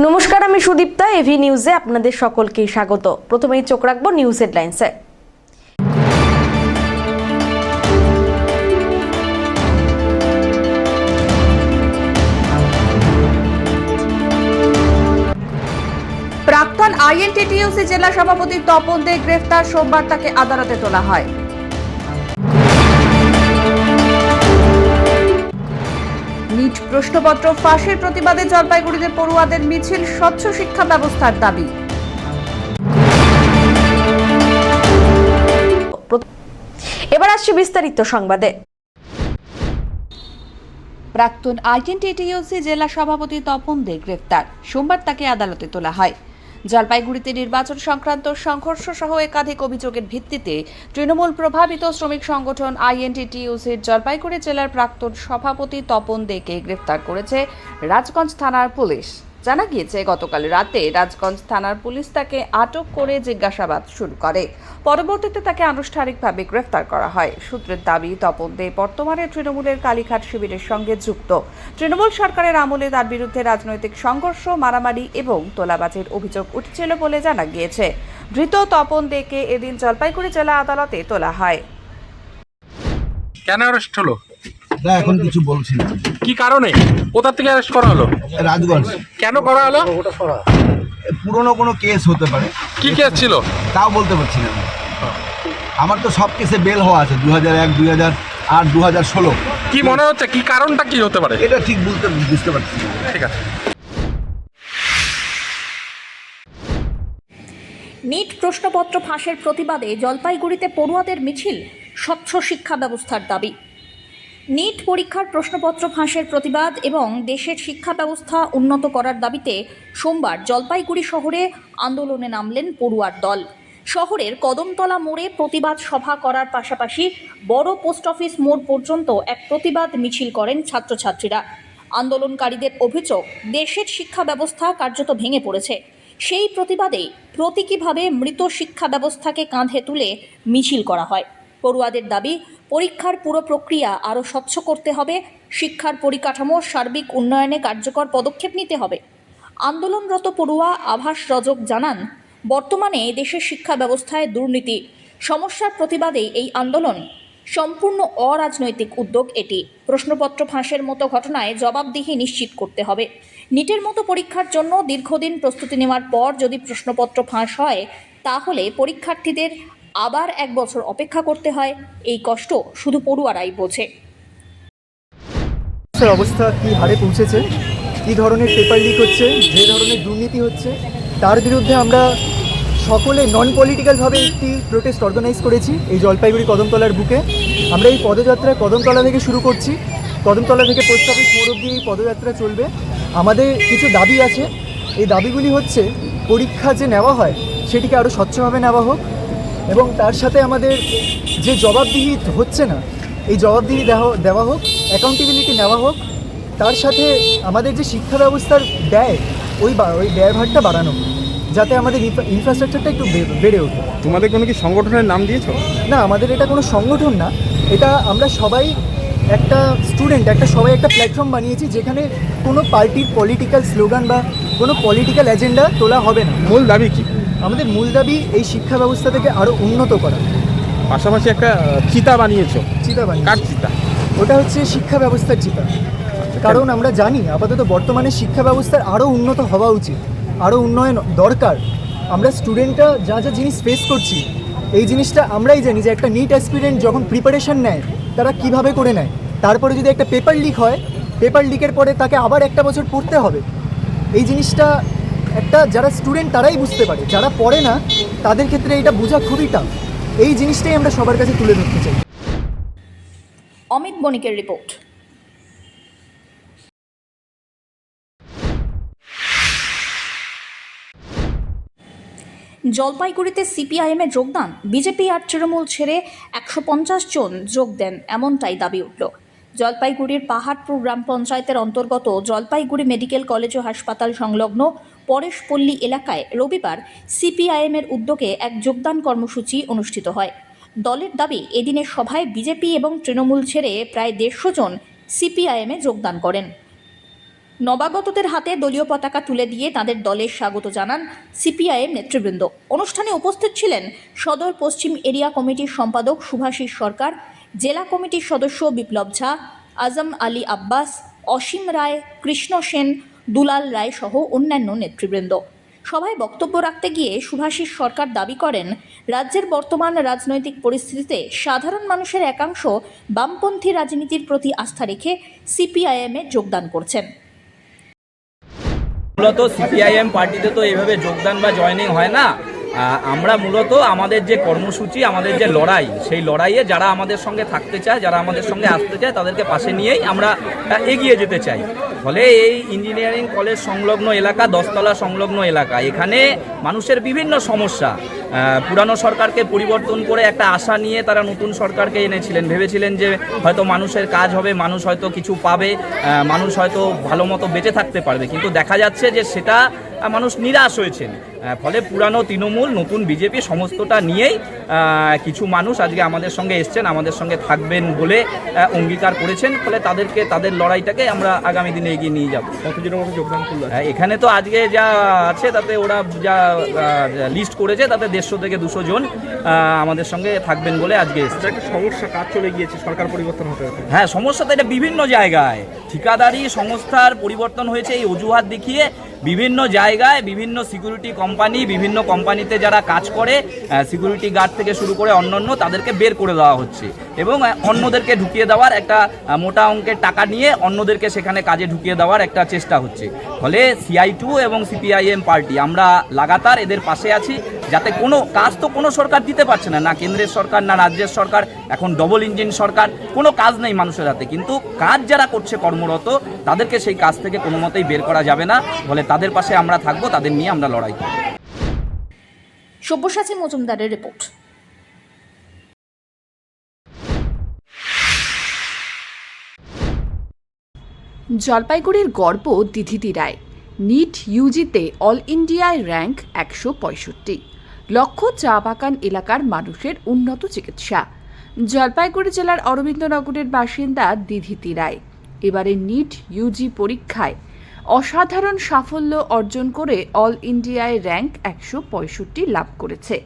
নমস্কার, আমি সুদীপ্তা। এভি নিউজে আপনাদের সকলকে স্বাগত। প্রথমেই চোখ রাখবো নিউজ হেডলাইন্সে। প্রাক্তন আইএনটিটিইউসি জেলা সভাপতি তপন দে গ্রেফতার, সোমবার তাকে আদালতে তোলা হয়। নিট প্রশ্নপত্র ফাঁসের প্রতিবাদে জলপাইগুড়িতে পড়ুয়াদের মিছিল, স্বচ্ছ শিক্ষা ব্যবস্থার দাবি। এবার আসছে বিস্তারিত সংবাদে। প্রাক্তন আইএনটিটিইউসি জেলা সভাপতি তপন দে গ্রেফতার, সোমবার তাকে আদালতে তোলা হয়। জলপাইগুড়িতে নির্বাচন সংক্রান্ত সংঘর্ষ সহ একাধিক অভিযোগের ভিত্তিতে তৃণমূল প্রভাবিত শ্রমিক সংগঠন আইএনটিটিইউসির জলপাইগুড়ি জেলার প্রাক্তন সভাপতি তপন দেকে গ্রেফতার করেছে রাজগঞ্জ থানার পুলিশ। জানা গিয়েছে, গতকাল রাতে রাজগঞ্জ থানার পুলিশ তাকে আটক করে জিজ্ঞাসাবাদ শুরু করে। পরবর্তীতে তাকে আনুষ্ঠানিকভাবে গ্রেফতার করা হয়। সূত্রের দাবি, তপন দে বর্তমানে তৃণমূলের কালীঘাট শিবিরের সঙ্গে যুক্ত। তৃণমূল সরকারের আমলে তার বিরুদ্ধে রাজনৈতিক সংঘর্ষ, মারামারি এবং তোলাবাজির অভিযোগ উঠছিল বলে জানা গিয়েছে। ধৃত তপন দেকে এদিন জলপাইগুড়ি জেলা আদালতে তোলা হয়। কেন অ্যারেস্ট হলো? না, এখন কিছু বলছি না। কি কারণে, কোথা থেকে অ্যারেস্ট করা হলো? রাজগঞ্জ। কেন করা হলো? পুরনো কোনো কেস হতে পারে। কি কেস ছিল তাও বলতে পারছি না। আমার তো সব কেসে বেল হওয়া আছে, 2001, 2008, 2016। কি মনে হচ্ছে, কি কারণটা কি হতে পারে? এটা ঠিক বুঝতে পারছি না। ঠিক আছে। নিট প্রশ্নপত্র ফাঁসের প্রতিবাদে জলপাইগুড়িতে পড়ুয়াদের মিছিল, স্বচ্ছ শিক্ষা ব্যবস্থার দাবি। নিট পরীক্ষার প্রশ্নপত্র ফাঁসের প্রতিবাদ এবং দেশের শিক্ষা ব্যবস্থা উন্নত করার দাবিতে সোমবার জলপাইগুড়ি শহরে আন্দোলনে নামলেন পড়ুয়ার দল। শহরের কদমতলা মোড়ে প্রতিবাদ সভা করার পাশাপাশি বড় পোস্ট অফিস মোড় পর্যন্ত এক প্রতিবাদ মিছিল করেন ছাত্রছাত্রীরা। আন্দোলনকারীদের অভিযোগ, দেশের শিক্ষা ব্যবস্থা কার্যত ভেঙে পড়েছে। সেই প্রতিবাদে প্রতীকীভাবে মৃত শিক্ষা ব্যবস্থাকে কাঁধে তুলে মিছিল করা হয়। পড়ুয়াদের দাবি, পরীক্ষার পুরো প্রক্রিয়া আরও স্বচ্ছ করতে হবে, শিক্ষার পরিকাঠামোর সার্বিক উন্নয়নে কার্যকর পদক্ষেপ নিতে হবে। আন্দোলনরত পড়ুয়া আভাস রজক জানান, বর্তমানে দেশের শিক্ষা ব্যবস্থায় দুর্নীতি সমস্যার প্রতিবাদে এই আন্দোলন সম্পূর্ণ অরাজনৈতিক উদ্যোগ। এটি প্রশ্নপত্র ফাঁসের মতো ঘটনায় জবাবদিহি নিশ্চিত করতে হবে। নিটের মতো পরীক্ষার জন্য দীর্ঘদিন প্রস্তুতি নেওয়ার পর যদি প্রশ্নপত্র ফাঁস হয়, তাহলে পরীক্ষার্থীদের আবার 1 বছর অপেক্ষা করতে হয়। এই কষ্ট শুধু পড়ুয়ারাই বোঝে। অবস্থা কি হারে পৌঁছেছে, কী ধরনের পেপার লিক হচ্ছে, যে ধরনের দুর্নীতি হচ্ছে, তার বিরুদ্ধে আমরা সকলে নন পলিটিক্যালভাবে একটি প্রোটেস্ট অর্গানাইজ করেছি এই জলপাইগুড়ি কদমতলার বুকে। আমরা এই পদযাত্রা কদমতলা থেকে শুরু করছি। কদমতলা থেকে পোস্ট অফিস মোড় অবধি এই পদযাত্রা চলবে। আমাদের কিছু দাবি আছে। এই দাবিগুলি হচ্ছে, পরীক্ষা যে নেওয়া হয় সেটিকে আরও স্বচ্ছভাবে নেওয়া হোক, এবং তার সাথে আমাদের যে জবাবদিহি হচ্ছে না, এই জবাবদিহি দেওয়া হোক, অ্যাকাউন্টেবিলিটি নেওয়া হোক। তার সাথে আমাদের যে শিক্ষা ব্যবস্থার ব্যয়, ওই ব্যয়ভারটা বাড়ানো, যাতে আমাদের ইনফ্রাস্ট্রাকচারটা একটু বেড়ে ওঠে। তোমাদের কোনো কি সংগঠনের নাম দিয়েছো? না, আমাদের এটা কোনো সংগঠন না। এটা আমরা সবাই একটা স্টুডেন্ট, সবাই একটা প্ল্যাটফর্ম বানিয়েছি, যেখানে কোনো পার্টির পলিটিক্যাল স্লোগান বা কোনো পলিটিক্যাল এজেন্ডা তোলা হবে না। মূল দাবি কি? আমাদের মূল দাবি এই শিক্ষা ব্যবস্থা থেকে আরও উন্নত করা। পাশাপাশি একটা চিতা বানিয়েছো। চিতা বানিয়ে? কার চিতা? ওটা হচ্ছে শিক্ষা ব্যবস্থার চিতা। কারণ আমরা জানি আপাতত বর্তমানে শিক্ষা ব্যবস্থার আরও উন্নত হওয়া উচিত, আরও উন্নয়ন দরকার। আমরা স্টুডেন্টরা যা যা জিনিস ফেস করছি, এই জিনিসটা আমরাই জানি যে একটা নিট অ্যাসপিরেন্ট যখন প্রিপারেশান নেয়, তারা কিভাবে করে নেয়। তারপরে যদি একটা পেপার লিক হয়, পেপার লিকের পরে তাকে আবার 1 বছর পড়তে হবে। এই জিনিসটা যারা স্টুডেন্ট তারাই বুঝতে পারে, যারা পড়ে না তাদের ক্ষেত্রে এটা বোঝা খুবই টাফ। এই জিনিসটাই আমরা সবার কাছে তুলে ধরতে চাই। অমিত বণিকের রিপোর্ট। জলপাইগুড়িতে সিপিআইএমে যোগদান, বিজেপি আর তৃণমূল ছেড়ে 150 জন যোগ দেন, এমনটাই দাবি উঠল। জলপাইগুড়ির পাহাড়পুর গ্রাম পঞ্চায়েতের অন্তর্গত জলপাইগুড়ি মেডিকেল কলেজ ও হাসপাতাল সংলগ্ন পরেশপল্লী এলাকায় রবিবার সিপিআইএমের উদ্যোগে এক যোগদান কর্মসূচি অনুষ্ঠিত হয়। দলের দাবি, এদিনের সভায় বিজেপি এবং তৃণমূল ছেড়ে প্রায় 150 জন সিপিআইএমে যোগদান করেন। নবাগতদের হাতে দলীয় পতাকা তুলে দিয়ে তাদের দলের স্বাগত জানান সিপিআইএম নেতৃবৃন্দ। অনুষ্ঠানে উপস্থিত ছিলেন সদর পশ্চিম এরিয়া কমিটির সম্পাদক শুভাশিস সরকার, জেলা কমিটির সদস্য বিপ্লব ঝা, আজম আলী আব্বাস, অসীম রায়, কৃষ্ণ সেন, দুলাল রায় সহ অন্যান্য নেতৃবৃন্দ। সভায় বক্তব্য রাখতে গিয়ে শুভাশিস সরকার দাবি করেন, রাজ্যের বর্তমান রাজনৈতিক পরিস্থিতিতে সাধারণ মানুষের একাংশ বামপন্থী রাজনীতির প্রতি আস্থা রেখে সিপিআইএমে যোগদান করছেন। মূলত সিপিআইএম পার্টিতে তো এইভাবে যোগদান বা জয়েনিং হয় না। আমরা মূলত আমাদের যে কর্মসূচি, আমাদের যে লড়াই, সেই লড়াইয়ে যারা আমাদের সঙ্গে থাকতে চায়, যারা আমাদের সঙ্গে আসতে চায়, তাদেরকে পাশে নিয়েই আমরা এগিয়ে যেতে চাই। ফলে এই ইঞ্জিনিয়ারিং কলেজ সংলগ্ন এলাকা, 10তলা সংলগ্ন এলাকা, এখানে মানুষের বিভিন্ন সমস্যা। পুরানো সরকারকে পরিবর্তন করে একটা আশা নিয়ে তারা নতুন সরকারকে এনেছিলেন, ভেবেছিলেন যে হয়তো মানুষের কাজ হবে, মানুষ হয়তো কিছু পাবে, মানুষ হয়তো ভালো মতো বেঁচে থাকতে পারবে, কিন্তু দেখা যাচ্ছে যে সেটা মানুষ নিরাশ হয়েছেন। ফলে পুরানো তৃণমূল, নতুন বিজেপি সমস্তটা নিয়েই কিছু মানুষ আজকে আমাদের সঙ্গে এসছেন, আমাদের সঙ্গে থাকবেন বলে অঙ্গীকার করেছেন। ফলে তাদের লড়াইটাকে আমরা আগামী দিনে এগিয়ে নিয়ে যাব। কতজনের মতো যোগদান করলো? এখানে তো আজকে যা আছে তাতে ওরা যা লিস্ট করেছে তাতে 150 থেকে 200 জন আমাদের সঙ্গে থাকবেন বলে আজকে এসছে। একটা সমস্যা কাজ চলে গিয়েছে, সরকার পরিবর্তন হতে হবে। হ্যাঁ, সমস্যা তো এটা বিভিন্ন জায়গায়। ঠিকাদারি সংস্থার পরিবর্তন হয়েছে এই অজুহাত দেখিয়ে বিভিন্ন জায়গায়, বিভিন্ন সিকিউরিটি কোম্পানি, বিভিন্ন কোম্পানিতে যারা কাজ করে, সিকিউরিটি গার্ড থেকে শুরু করে অন্যান্য, তাদেরকে বের করে দেওয়া হচ্ছে এবং অন্যদেরকে ঢুকিয়ে দেওয়ার একটা মোটা অঙ্কের টাকা নিয়ে অন্যদেরকে সেখানে কাজে ঢুকিয়ে দেওয়ার একটা চেষ্টা হচ্ছে। ফলে CI2 এবং সিপিআইএম পার্টি আমরা লাগাতার এদের পাশে আছি, যাতে কোনো কাজ তো কোনো সরকার দিতে পারছে না, না কেন্দ্রের সরকার না রাজ্যের সরকার, এখন ডবল ইঞ্জিন সরকার, কোনো কাজ নেই মানুষের হাতে। কিন্তু কাজ যারা করছে কর্মরত, তাদেরকে সেই কাজ থেকে কোনো মতেই বের করা যাবে না। ফলে তাদের পাশে আমরা থাকবো, তাদের নিয়ে আমরা লড়াই করব। সব্যসাচী মজুমদারের রিপোর্ট। জলপাইগুড়ির গর্ব দিধিতি রায়। নিট ইউজিতে অল ইন্ডিয়ায় র্যাঙ্ক 165। লক্ষ্য চা বাগান এলাকার মানুষের উন্নত চিকিৎসা। জলপাইগুড়ি জেলার অরবিন্দনগরের বাসিন্দা দিধিতি রায় এবারে নিট ইউজি পরীক্ষায় অসাধারণ সাফল্য অর্জন করে অল ইন্ডিয়ায় র্যাঙ্ক 165 লাভ করেছে।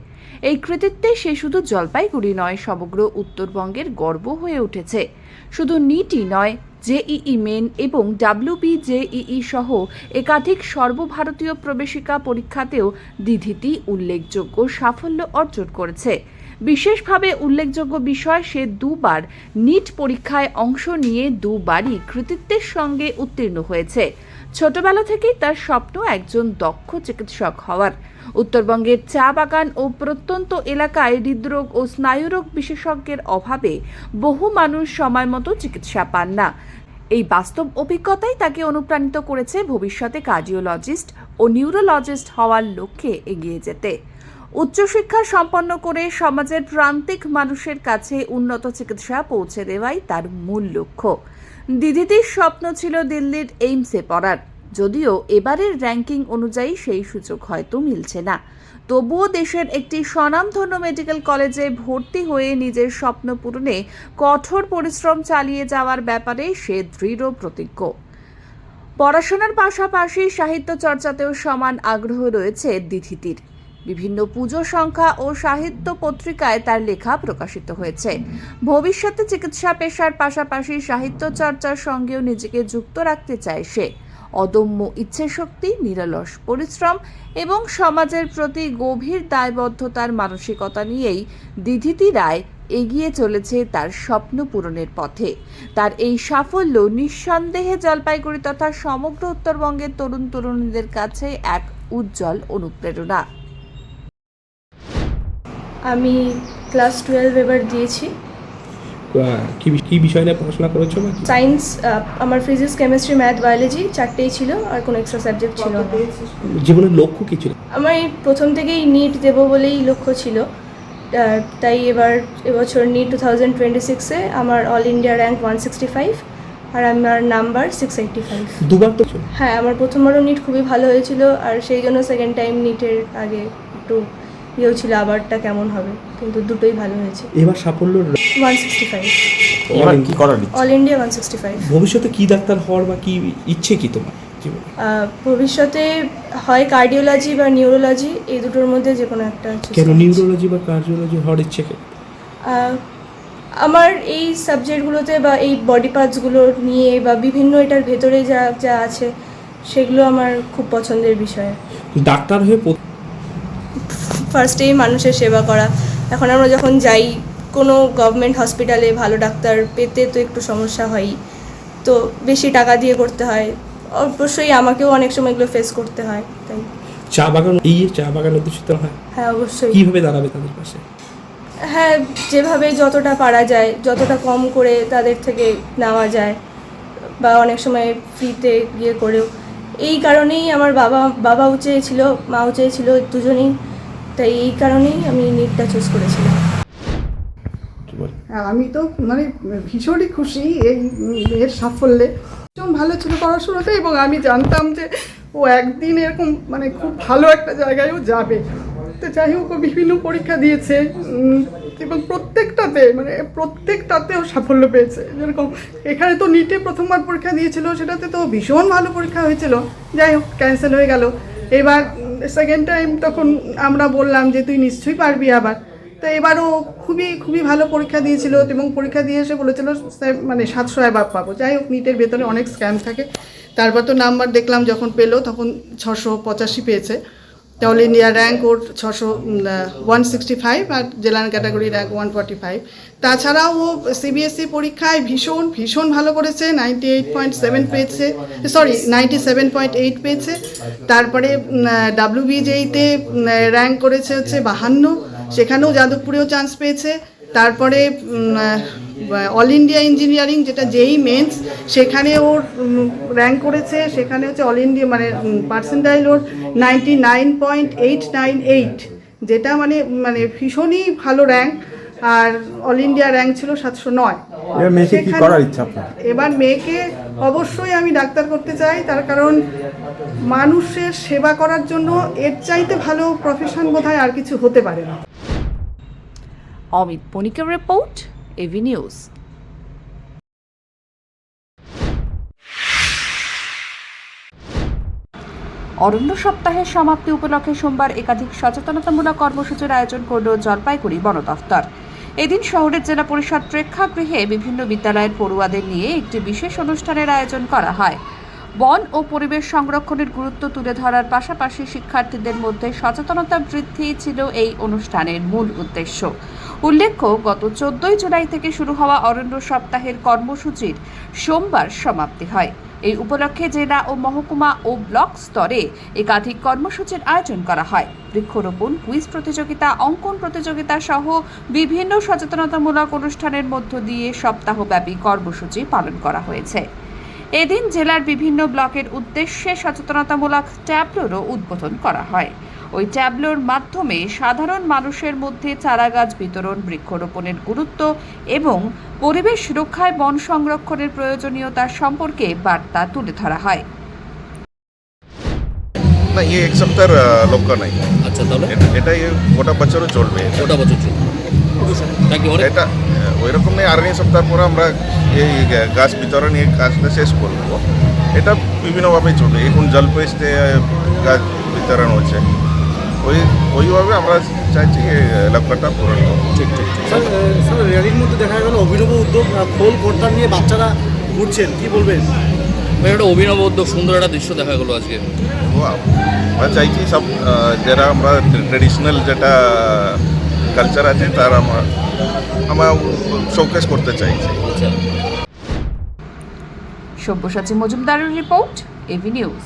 এই কৃতিত্বে সে শুধু জলপাইগুড়ি নয়, সমগ্র উত্তরবঙ্গের গর্ব হয়ে উঠেছে। শুধু নিটই নয়, জেইই মেন এবং WBJEE সহ একাধিক সর্বভারতীয় প্রবেশিকা পরীক্ষাতেও দিধিতি উল্লেখযোগ্য সাফল্য অর্জন করেছে। বিশেষভাবে উল্লেখযোগ্য বিষয়, সে দুবার নিট পরীক্ষায় অংশ নিয়ে দুবারই কৃতিত্বের সঙ্গে উত্তীর্ণ হয়েছে। ছোটবেলা থেকেই তার স্বপ্ন একজন দক্ষ চিকিৎসক হওয়ার। উত্তরবঙ্গের চা বাগান ও প্রত্যন্ত এলাকায় হৃদরোগ ও স্নায়ুরোগ বিশেষজ্ঞের অভাবে বহু মানুষ সময় মতো চিকিৎসা পান না। এই বাস্তব অভিজ্ঞতাই তাকে অনুপ্রাণিত করেছে ভবিষ্যতে কার্ডিওলজিস্ট ও নিউরোলজিস্ট হওয়ার লক্ষ্যে এগিয়ে যেতে। উচ্চশিক্ষা সম্পন্ন করে সমাজের প্রান্তিক মানুষের কাছে উন্নত চিকিৎসা পৌঁছে দেওয়াই তার মূল লক্ষ্য। দিদিতির স্বপ্ন ছিল দিল্লির এইমসে পড়ার, যদিও এবারের র্যাঙ্কিং অনুযায়ী সেই সুযোগ হয়তো মিলছে না। তবুও দেশের একটি স্বনামধন্য মেডিকেল কলেজে ভর্তি হয়ে নিজের স্বপ্ন পূরণে কঠোর পরিশ্রম চালিয়ে যাওয়ার ব্যাপারে সে দৃঢ় প্রতিজ্ঞ। পড়াশোনার পাশাপাশি সাহিত্য চর্চাতেও সমান আগ্রহ রয়েছে দিধিতির। বিভিন্ন পুজো সংখ্যা ও সাহিত্য পত্রিকায় তার লেখা প্রকাশিত হয়েছে। ভবিষ্যতে চিকিৎসা পেশার পাশাপাশি সাহিত্য চর্চার সঙ্গেও নিজেকে যুক্ত রাখতে চায় সে। অদম্য ইচ্ছেশক্তি, নিরলস পরিশ্রম এবং সমাজের প্রতি গভীর দায়বদ্ধতার মানসিকতা নিয়েই দিধিতি রায় এগিয়ে চলেছে তার স্বপ্ন পূরণের পথে। তার এই সাফল্য নিঃসন্দেহে জলপাইগুড়ি তথা সমগ্র উত্তরবঙ্গের তরুণ তরুণীদের কাছে এক উজ্জ্বল অনুপ্রেরণা। আমি ক্লাস 12 এবার দিয়েছি। কি বিষয় নিয়ে পড়াশোনা করেছো? সায়েন্স, আমার ফিজিক্স, কেমিস্ট্রি, ম্যাথ, বায়োলজি চারটেই ছিল, আর কোনো এক্সট্রা সাবজেক্ট ছিল না। জীবনের লক্ষ্য কি ছিল? আমার এই প্রথম থেকেই নিট দেবো বলেই লক্ষ্য ছিল, তাই এবছর নিট 2026-এ আমার অল ইন্ডিয়া র্যাঙ্ক 165 আর আমার নাম্বার 685। দুবার তো? হ্যাঁ, আমার প্রথমবারও নিট খুবই ভালো হয়েছিল, আর সেই জন্য সেকেন্ড টাইম নিটের আগে একটু ইয়েও ছিল আবারটা কেমন হবে, কিন্তু দুটোই ভালো হয়েছে। এবার সাফল্য 165। এবার কি করার? All India 165। ভবিষ্যতে কি ডাক্তার হওয়ার বা কি ইচ্ছে কি তোমার? জীবনে? ভবিষ্যতে হয় কার্ডিওলজি বা নিউরোলজি, এই দুটোর মধ্যে যে কোনো একটা choose কেন করছি। নিউরোলজি বা কার্ডিওলজি হওয়ার ইচ্ছে কেন? আমার এই সাবজেক্টগুলোতে বা এই বডি পার্টসগুলো নিয়ে বা বিভিন্ন এটার ভেতরে যা যা আছে সেগুলো আমার খুব পছন্দের বিষয়। ডাক্তার হয়ে ফার্স্টেই মানুষের সেবা করা। এখন আমরা যখন যাই কোনো গভর্নমেন্ট হসপিটালে ভালো ডাক্তার পেতে তো একটু সমস্যা হয়ই, তো বেশি টাকা দিয়ে করতে হয়। অবশ্যই আমাকেও অনেক সময় এগুলো ফেস করতে হয়, তাই চা বাগান, এই চা বাগান উদ্দেশিত হয়, হ্যাঁ অবশ্যই। কিভাবে দাঁড়াবে তাদের পাশে? হ্যাঁ, যেভাবে যতটা পারা যায়, যতটা কম করে তাদের থেকে নেওয়া যায় বা অনেক সময় ফ্রিতে গিয়ে করেও। এই কারণেই আমার বাবাও চেয়েছিল, মাও চেয়েছিল, দুজনেই। তাই এই কারণেই আমি নিটটা চুজ করেছিলাম। কি বলে? আমি তো মানে ভীষণই খুশি এই এর সাফল্যে। ভীষণ ভালো ছিল পড়াশোনাতে, এবং আমি জানতাম যে ও একদিন এরকম মানে খুব ভালো একটা জায়গায়ও যাবে। তো যাই হোক, ও বিভিন্ন পরীক্ষা দিয়েছে এবং প্রত্যেকটাতেও সাফল্য পেয়েছে। যেরকম এখানে তো নিটে প্রথমবার পরীক্ষা দিয়েছিল, সেটাতে তো ভীষণ ভালো পরীক্ষা হয়েছিল, যাই হোক ক্যান্সেল হয়ে গেল। এবার সেকেন্ড টাইম তখন আমরা বললাম যে তুই নিশ্চয়ই পারবি আবার। তো এবারও খুবই ভালো পরীক্ষা দিয়েছিল, এবং পরীক্ষা দিয়ে এসে বলেছিল মানে 700 অ্যাবাভ পাবো। যাই হোক, নিটের ভেতরে অনেক স্ক্যাম থাকে। তারপর তো নাম্বার দেখলাম যখন পেলো তখন 685 পেয়েছে। অল ইন্ডিয়া র্যাঙ্ক ওর 165, আর জেনারেল ক্যাটাগরি র্যাঙ্ক 145। তাছাড়াও ও সিবিএসসি পরীক্ষায় ভীষণ ভালো করেছে, 98.7 পেয়েছে, 97.8 পেয়েছে। তারপরে WBJতে র্যাঙ্ক করেছে হচ্ছে 52, সেখানেও যাদবপুরেও চান্স পেয়েছে। তারপরে অল ইন্ডিয়া ইঞ্জিনিয়ারিং, যেটা যেই মেন্স, সেখানে ওর র্যাঙ্ক করেছে, সেখানে হচ্ছে অল ইন্ডিয়া মানে পার্সেন্টাইল ওর 99.898, যেটা মানে ভীষণই ভালো র্যাঙ্ক। আর অল ইন্ডিয়া র্যাঙ্ক ছিল 709। এবার মেয়েকে অবশ্যই আমি ডাক্তার করতে চাই, তার কারণ মানুষের সেবা করার জন্য এর চাইতে ভালো প্রফেশন বোধহয় আর কিছু হতে পারে না। অমিত বণিকের রিপোর্ট, এভি নিউজ। অরণ্য সপ্তাহের সমাপ্তি উপলক্ষে সোমবার একাধিক সচেতনতামূলক কর্মসূচির আয়োজন করল জলপাইগুড়ি বন দফতর। এদিন শহরের জেলা পরিষদ প্রেক্ষাগৃহে বিভিন্ন বিদ্যালয়ের পড়ুয়াদের নিয়ে একটি বিশেষ অনুষ্ঠানের আয়োজন করা হয়। বন ও পরিবেশ সংরক্ষণের গুরুত্ব তুলে ধরার পাশাপাশি শিক্ষার্থীদের মধ্যে সচেতনতা বৃদ্ধি ছিল এই অনুষ্ঠানের মূল উদ্দেশ্য। উল্লেখ্য, গত 14 জুলাই থেকে শুরু হওয়া অরণ্য সপ্তাহের কর্মসূচির সোমবার সমাপ্তি হয়। এই উপলক্ষে জেলা ও মহকুমা ও ব্লক স্তরে একাধিক কর্মসূচির আয়োজন করা হয়। বৃক্ষরোপণ, কুইজ প্রতিযোগিতা, অঙ্কন প্রতিযোগিতা সহ বিভিন্ন সচেতনতামূলক অনুষ্ঠানের মধ্য দিয়ে সপ্তাহব্যাপী কর্মসূচি পালন করা হয়েছে। এদিন জেলার বিভিন্ন ব্লকের উদ্দেশ্যে সচেতনতামূলক ট্যাবলোরও উদ্বোধন করা হয়। ওই ট্যাবলোর মাধ্যমে সাধারণ মানুষের মধ্যে চারাগাছ বিতরণ, বৃক্ষরোপণের গুরুত্ব এবং পরিবেশ রক্ষায় বন সংরক্ষণের প্রয়োজনীয়তা সম্পর্কে বার্তা তুলে ধরা হয়। না, ये एक सप्ताह लोग का नहीं। আচ্ছা, তাহলে এটা গোটা বছরও চলবে। গোটা বছর চলবে নাকি? এটা ওই রকম নেই, আগামী সপ্তাহ পরে আমরা এই গাছ বিতরণ এই কাজটা শেষ করব। এটা বিভিন্নভাবে চলবে। এখন জলপাইতে গাছ বিতরণ হচ্ছে, ওইভাবে আমরা চাইছি লক্ষ্যটা পূরণ করব। ঠিক ঠিক। স্যার র্যালির মধ্যে দেখা গেল অভিনব উদ্যোগ, খোল কর্তা নিয়ে বাচ্চারা ঘুরছেন, কি বলবেন? একটা অভিনব উদ্যোগ, সুন্দর একটা দৃশ্য দেখা গেলো আজকে। আমরা চাইছি সব যারা আমরা ট্রেডিশনাল যেটা কালচার আছে তার আমরা শোকেস করতে চাইছি। সব্যসাচী মজুমদারের রিপোর্ট, এভি নিউজ।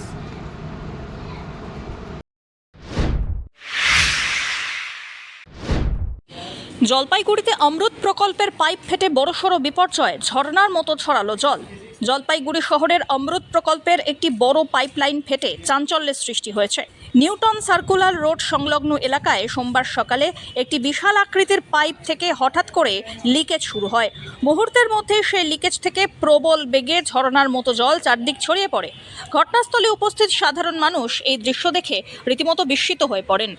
জলপাইগুড়িতে অমৃত প্রকল্পের পাইপ ফেটে বড়সড় বিপর্যয়, ঝর্ণার মতো ছড়ালো জল। জলপাইগুড়ি শহরের অমৃত প্রকল্পের একটি বড় পাইপলাইন ফেটে চাঞ্চল্যের সৃষ্টি হয়েছে। নিউটন সার্কুলার রোড সংলগ্ন এলাকায় সোমবার সকালে একটি বিশাল আকৃতির পাইপ থেকে হঠাৎ করে লিকেজ শুরু হয়। মুহূর্তের মধ্যে সেই লিকেজ থেকে প্রবল বেগে ঝরনার মতো জল চারদিক ছড়িয়ে পড়ে। ঘটনাস্থলে উপস্থিত সাধারণ মানুষ এই দৃশ্য দেখে রীতিমতো বিস্মিত হয়ে পড়েন।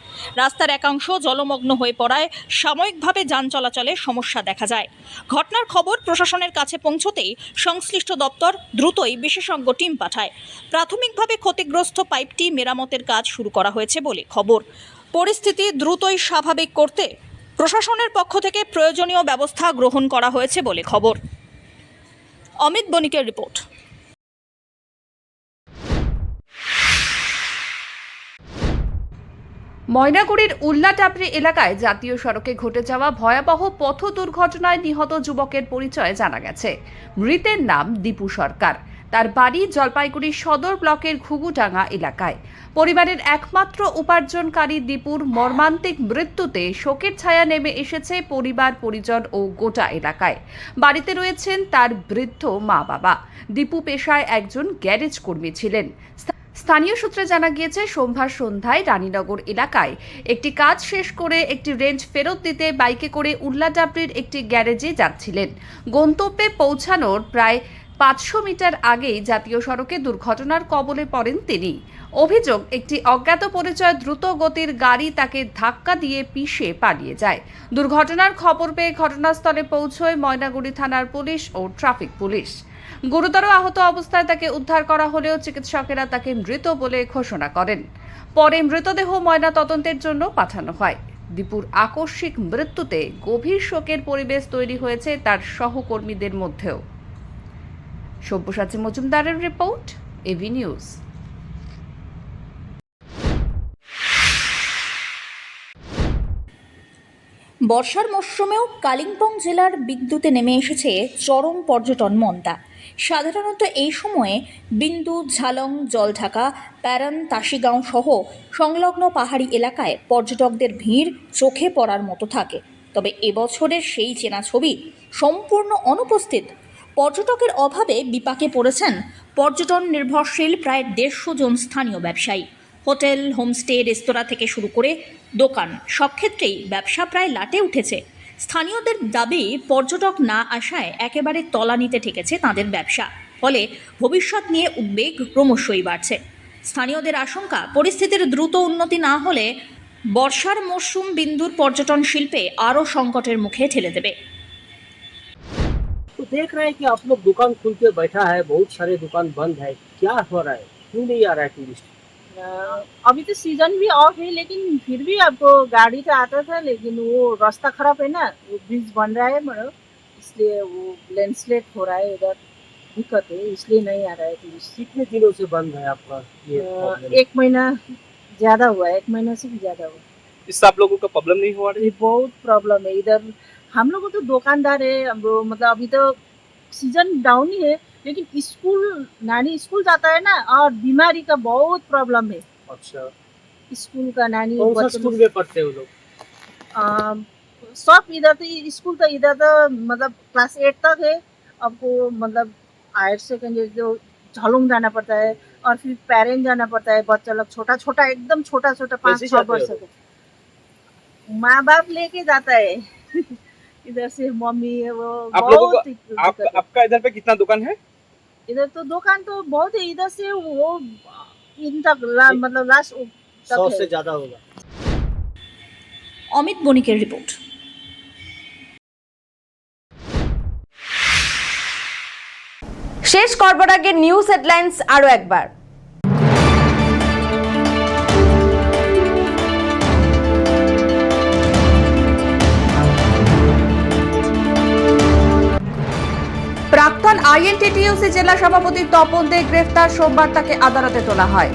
রাস্তার একাংশ জলমগ্ন হয়ে পড়ায় সাময়িকভাবে যান চলাচলে সমস্যা দেখা যায়। ঘটনার খবর প্রশাসনের কাছে পৌঁছতেই সংশ্লিষ্ট দপ্তর দ্রুতই বিশেষজ্ঞ টিম পাঠায়। প্রাথমিকভাবে ক্ষতিগ্রস্ত পাইপটি মেরামতের কাজ শুরু করা হয়েছে বলে খবর। পরিস্থিতি দ্রুতই স্বাভাবিক করতে প্রশাসনের পক্ষ থেকে প্রয়োজনীয় ব্যবস্থা গ্রহণ করা হয়েছে বলে খবর। অমিত বণিকের রিপোর্ট। ময়নাগুড়ির উল্লাটাপড়ি এলাকায় জাতীয় সড়কে ঘটে যাওয়া ভয়াবহ পথ দুর্ঘটনায় নিহত যুবকের পরিচয় জানা গেছে। মৃতের নাম দীপু সরকার। তার বাড়ি জলপাইগুড়ি সদর ব্লকের ঘুঘুডাঙ্গা এলাকায়। পরিবারের একমাত্র উপার্জনকারী দীপুর মর্মান্তিক মৃত্যুতে শোকের ছায়া নেমে এসেছে পরিবার, পরিজন ও গোটা এলাকায়। বাড়িতে রয়েছেন তার বৃদ্ধ মা বাবা। দীপু পেশায় একজন গ্যারেজ কর্মী ছিলেন। স্থানীয় সূত্রে জানা গিয়েছে, সোমবার সন্ধ্যায় রানীনগর এলাকায় একটি কাজ শেষ করে একটি রেঞ্জ ফেরত দিতে বাইকে করে উল্লাটাপড়ির একটি গ্যারেজে যাচ্ছিলেন। গন্তব্যে পৌঁছানোর প্রায় 500 মিটার আগেই জাতীয় সড়কে দুর্ঘটনার কবলে পড়েন তিনি। অভিযোগ, একটি অজ্ঞাত পরিচয় দ্রুত গতির গাড়ি তাকে ধাক্কা দিয়ে পিষে পালিয়ে যায়। দুর্ঘটনার খবর পেয়ে ঘটনাস্থলে পৌঁছয় ময়নাগুড়ি থানার পুলিশ ও ট্রাফিক পুলিশ। গুরুতর আহত অবস্থায় তাকে উদ্ধার করা হলেও চিকিৎসকেরা তাকে মৃত বলে ঘোষণা করেন। পরে মৃতদেহ ময়না তদন্তের জন্য পাঠানো হয়। দীপুর আকস্মিক মৃত্যুতে গভীর শোকের পরিবেশ তৈরি হয়েছে তার সহকর্মীদের মধ্যেও। সব্যসাচী মজুমদারের রিপোর্ট, এবি নিউজ। বর্ষার মরশুমেও কালিম্পং জেলার বিদ্যুতে নেমে এসেছে চরম পর্যটন মন্দা। সাধারণত এই সময়ে বিন্দু, ঝালং, জলঢাকা, প্যারন, তাসিগাঁও সহ সংলগ্ন পাহাড়ি এলাকায় পর্যটকদের ভিড় চোখে পড়ার মতো থাকে। তবে এবছরের সেই চেনা ছবি সম্পূর্ণ অনুপস্থিত। পর্যটকের অভাবে বিপাকে পড়েছেন পর্যটন নির্ভরশীল প্রায় 150 জন স্থানীয় ব্যবসায়ী। হোটেল, হোমস্টে, রেস্তোরাঁ থেকে শুরু করে দোকান, সব ক্ষেত্রেই ব্যবসা প্রায় লাটে উঠেছে। স্থানীয়দের দাবি, পর্যটক না আসায় একেবারে তলানিতে ঠেকেছে তাদের ব্যবসা। ফলে ভবিষ্যৎ নিয়ে উদ্বেগ ক্রমশই বাড়ছে। স্থানীয়দের আশঙ্কা, পরিস্থিতির দ্রুত উন্নতি না হলে বর্ষার মরশুম বিন্দুর পর্যটন শিল্পে আরও সংকটের মুখে ঠেলে দেবে। तो देख रहे हैं कि आप लोग दुकान खुल के बैठा है, बहुत सारे दुकान बंद है, क्या हो रहा है, क्यों नहीं आ रहा है टूरिस्ट? अभी तो सीजन भी ऑफ है, लेकिन फिर भी आपको गाड़ी तो आता था, लेकिन वो रास्ता खराब है ना, वो ब्रिज बन रहा है मतलब, इसलिए वो लैंडस्लाइड हो रहा है, उधर दिक्कत है, इसलिए नहीं आ रहा है टूरिस्ट। कितने दिनों से बंद है आपका ये प्रॉब्लम? 1 महीना ज़्यादा हुआ है, 1 महीना से भी ज़्यादा हुआ। इससे आप लोगों का प्रॉब्लम नहीं हुआ? ये बहुत प्रॉब्लम है इधर। हम लोग तो दुकानदार है, हम लोग मतलब अभी तो सीजन डाउन ही है, लेकिन स्कूल, नानी स्कूल जाता है ना, और बीमारी का बहुत प्रॉब्लम है। अच्छा, स्कूल का नानी कौन सा स्कूल में पढ़ते हो लोग? सब इधर तो स्कूल तो इधर तो मतलब क्लास 8 तक है। आपको मतलब हायर सेकेंडरी जो झालुंग जाना पड़ता है, और फिर पेरेंट जाना पड़ता है। बच्चा लोग छोटा छोटा, एकदम छोटा छोटा 5-6 वर्ष का माँ बाप लेके जाता है इधर से मम्मी है वो। आप लोगों को आपका इधर पे कितना दुकान है? इधर तो दुकान तो बहुत है, इधर से वो इन तक मतलब लास्ट 100 से ज्यादा होगा। অমিত বণিকের রিপোর্ট। শেষ করবার আগে নিউজ হেডলাইন্স আরো একবার। প্রাক্তন আইএনটিটিইউসি জেলা সভাপতি তপন দে গ্রেফতার। সোমবার তাকে আদালতে তোলা হয়।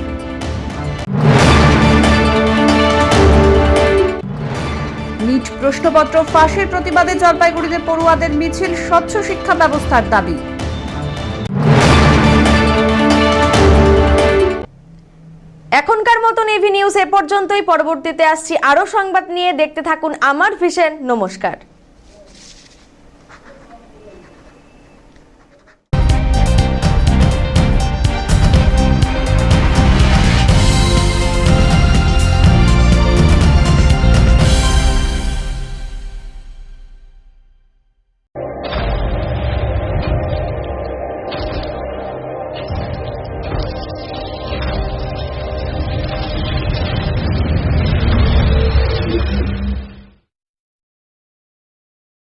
নিট প্রশ্নপত্র ফাঁসের প্রতিবাদে জলপাইগুড়িতে পড়ুয়াদের মিছিল। স্বচ্ছ শিক্ষা ব্যবস্থার দাবি। এখনকার মতন এবি নিউজ এ পর্যন্তই। পরবর্তীতে আসছি আরো সংবাদ নিয়ে। দেখতে থাকুন আমার ভিশন। নমস্কার।